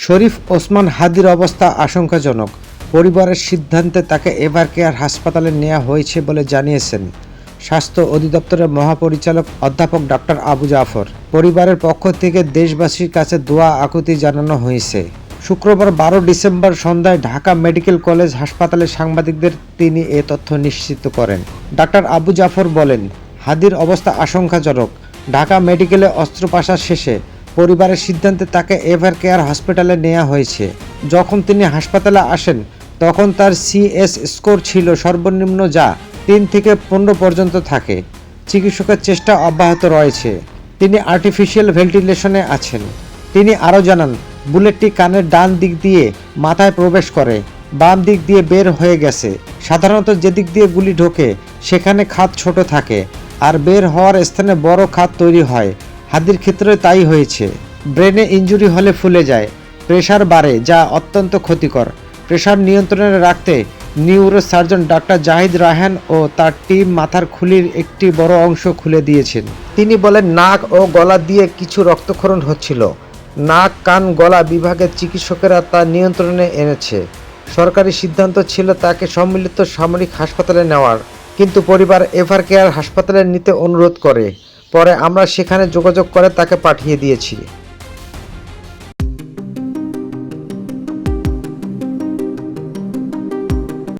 শরীফ ওসমান হাদির অবস্থা আশঙ্কাজনক। পরিবারের সিদ্ধান্তে তাকে এভার কেয়ার হাসপাতালে নেওয়া হয়েছে বলে জানিয়েছেন স্বাস্থ্য অধিদপ্তরের মহাপরিচালক অধ্যাপক ডক্টর আবু জাফর। পরিবারের পক্ষ থেকে দেশবাসীর কাছে দোয়া আকুতি জানানো হয়েছে। শুক্রবার 12 ডিসেম্বর সন্ধ্যায় ঢাকা মেডিকেল কলেজ হাসপাতালে সাংবাদিকদের তিনি এ তথ্য নিশ্চিত করেন। ডাক্তার আবু জাফর বলেন, হাদির অবস্থা আশঙ্কাজনক। ঢাকা মেডিকেলে অস্ত্রোপচার শেষে পরিবারের সিদ্ধান্তে তাকে এভার কেয়ার হসপিটালে নেওয়া হয়েছে। যখন তিনি হাসপাতালে আসেন তখন তার সিএস স্কোর ছিল সর্বনিম্ন, যা 3 থেকে 15 পর্যন্ত থাকে। চিকিৎসকের চেষ্টা অব্যাহত রয়েছে। তিনি আর্টিফিশিয়াল ভেন্টিলেশনে আছেন। তিনি আরও জানান, বুলেটটি কানের ডান দিক দিয়ে মাথায় প্রবেশ করে, বাম দিক দিয়ে বের হয়ে গেছে। সাধারণত যেদিক দিয়ে গুলি ঢোকে সেখানে খাত ছোট থাকে আর বের হওয়ার স্থানে বড় খাত তৈরি হয়। হাদির ক্ষেত্রে তাই হয়েছে। ব্রেনে ইনজুরি হলে ফুলে যায়, প্রেশার বাড়ে, যা অত্যন্ত ক্ষতিকর। প্রেশার নিয়ন্ত্রণে রাখতে নিউরোসার্জন ডাক্তার জাহিদ রায়হান ও তার টিম মাথার খুলির একটি বড় অংশ খুলে দিয়েছেন। তিনি বলেন, নাক ও গলা দিয়ে কিছু রক্তক্ষরণ হচ্ছিল। নাক, কান, গলা বিভাগের চিকিৎসকেরা তা নিয়ন্ত্রণে এনেছে। সরকারি সিদ্ধান্ত ছিল তাকে সম্মিলিত সামরিক হাসপাতালে নেওয়ার, কিন্তু পরিবার এভার কেয়ার হাসপাতালে নিতে অনুরোধ করে। পরে আমরা সেখানে যোগাযোগ করে তাকে পাঠিয়ে দিয়েছি।